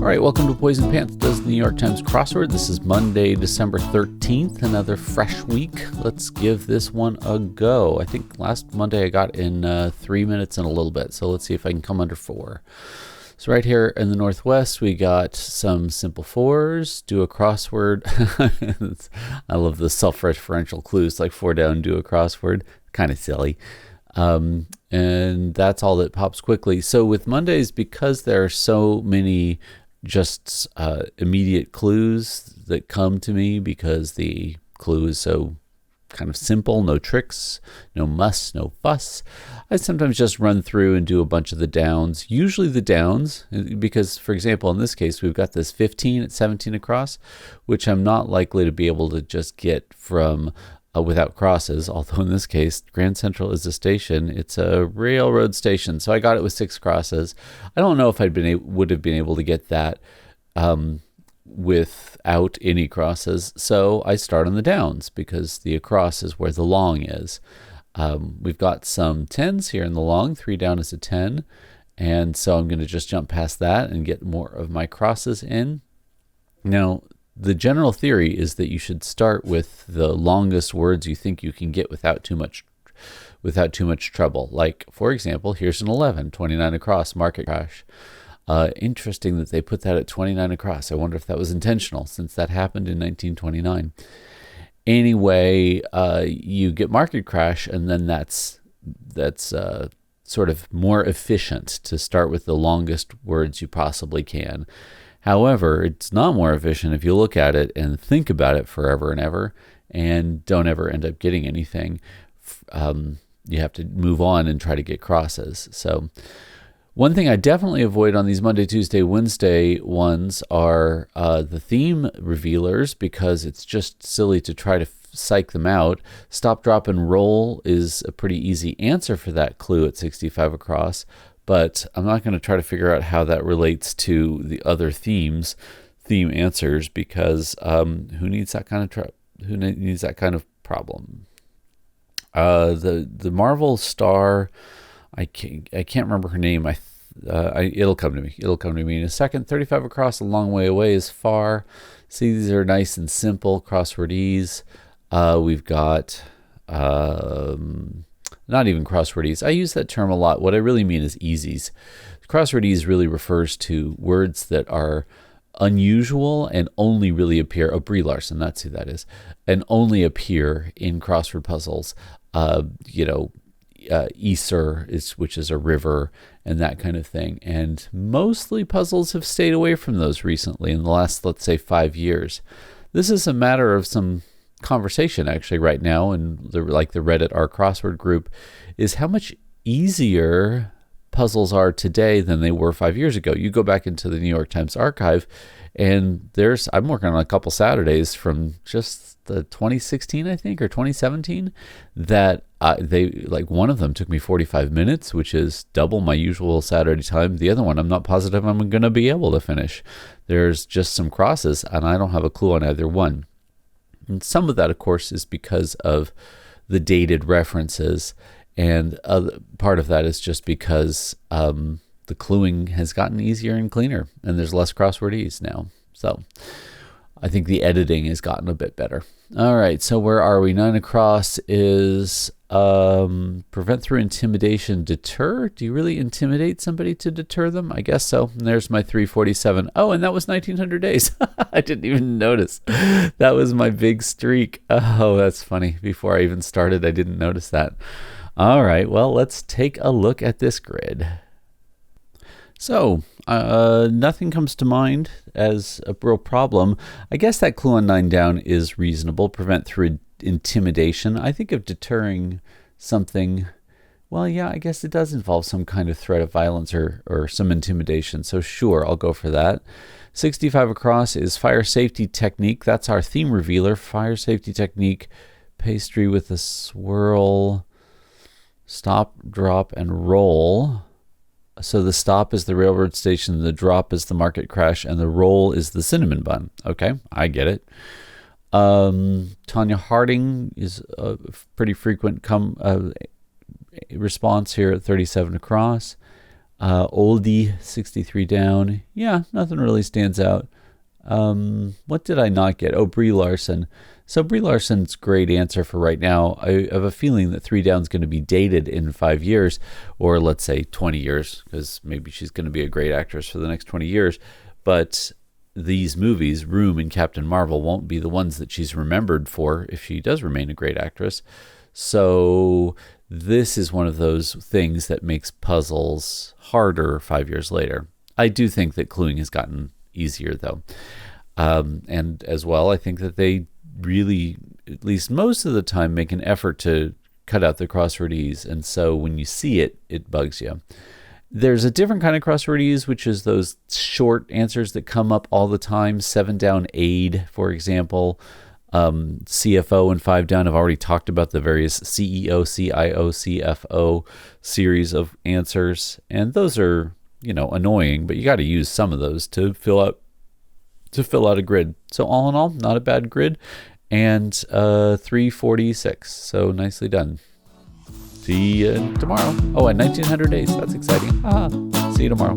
All right, welcome to Poison Pants Does the New York Times Crossword. This is Monday, December 13th, another fresh week. Let's give this one a go. I think last Monday I got in 3 minutes and a little bit, so let's see if I can come under 4. So right here in the Northwest, we got some simple fours, do a crossword. I love the self-referential clues, like 4 down, do a crossword. Kind of silly. And that's all that pops quickly. So with Mondays, because there are so many just immediate clues that come to me because the clue is so kind of simple, no tricks, no muss, no fuss, I sometimes just run through and do a bunch of the downs, usually the downs, because for example in this case we've got this 15 at 17 across, which I'm not likely to be able to just get from without crosses, although in this case Grand Central is a station. It's a railroad station, so I got it with 6 crosses. I don't know if would have been able to get that without any crosses, so I start on the downs because the across is where the long is. We've got some 10s here in the long. 3 down is a 10, and so I'm going to just jump past that and get more of my crosses in. Now the general theory is that you should start with the longest words you think you can get without too much trouble. Like, for example, here's an 11, 29 across, market crash. Interesting that they put that at 29 across. I wonder if that was intentional, since that happened in 1929. Anyway, you get market crash, and then that's sort of more efficient to start with the longest words you possibly can. However, it's not more efficient if you look at it and think about it forever and ever and don't ever end up getting anything. You have to move on and try to get crosses. So one thing I definitely avoid on these Monday, Tuesday, Wednesday ones are the theme revealers, because it's just silly to try to psych them out. Stop, drop, and roll is a pretty easy answer for that clue at 65 across. But I'm not going to try to figure out how that relates to the other theme answers, because who needs that kind of problem? The Marvel star, I can't remember her name. It'll come to me. It'll come to me in a second. 35 across, a long way away is far. See, these are nice and simple crossword ease. We've got not even crossword ease. I use that term a lot. What I really mean is easies. Crossword ease really refers to words that are unusual and only really appear, BRIELARSON, that's who that is, and only appear in crossword puzzles. Easer, which is a river, and that kind of thing. And mostly puzzles have stayed away from those recently in the last, let's say, 5 years. This is a matter of some conversation actually right now, and the Reddit R Crossword group, is how much easier puzzles are today than they were 5 years ago. You go back into the New York Times archive, and I'm working on a couple Saturdays from just the 2016, I think, or 2017, that one of them took me 45 minutes, which is double my usual Saturday time. The other one, I'm not positive I'm going to be able to finish. There's just some crosses, and I don't have a clue on either one. And some of that, of course, is because of the dated references, and part of that is just because the cluing has gotten easier and cleaner, and there's less crossword ease now. So I think the editing has gotten a bit better. All right, so where are we? 9 across is prevent through intimidation, deter. Do you really intimidate somebody to deter them? I guess so. And there's my 347. Oh, and that was 1900 days. I didn't even notice. That was my big streak. Oh, that's funny. Before I even started, I didn't notice that. All right, well, let's take a look at this grid. So nothing comes to mind as a real problem. I guess that clue on 9 down is reasonable. Prevent through intimidation. I think of deterring something. Well, yeah, I guess it does involve some kind of threat of violence or some intimidation. So sure, I'll go for that. 65 across is fire safety technique. That's our theme revealer. Fire safety technique, pastry with a swirl, stop, drop, and roll. So the stop is the railroad station, the drop is the market crash, and the roll is the cinnamon bun. Okay, I get it. Tanya Harding is a pretty frequent response here at 37 across. Oldie, 63 down. Yeah, nothing really stands out. What did I not get? Oh, Brie Larson. So Brie Larson's great answer for right now. I have a feeling that 3 Down is going to be dated in 5 years, or let's say 20 years, because maybe she's going to be a great actress for the next 20 years. But these movies, Room and Captain Marvel, won't be the ones that she's remembered for if she does remain a great actress. So this is one of those things that makes puzzles harder 5 years later. I do think that cluing has gotten easier, though. And as well, I think that they really, at least most of the time, make an effort to cut out the crosswordese. And so when you see it, it bugs you. There's a different kind of crosswordese, which is those short answers that come up all the time. 7 Down AIDE, for example. CFO and 5 Down. I've already talked about the various CEO, CIO, CFO series of answers. And those are, annoying, but you got to use some of those to fill out a grid. So all in all, not a bad grid, and 346. So nicely done. See you tomorrow. Oh, and 1900 days. That's exciting. See you tomorrow.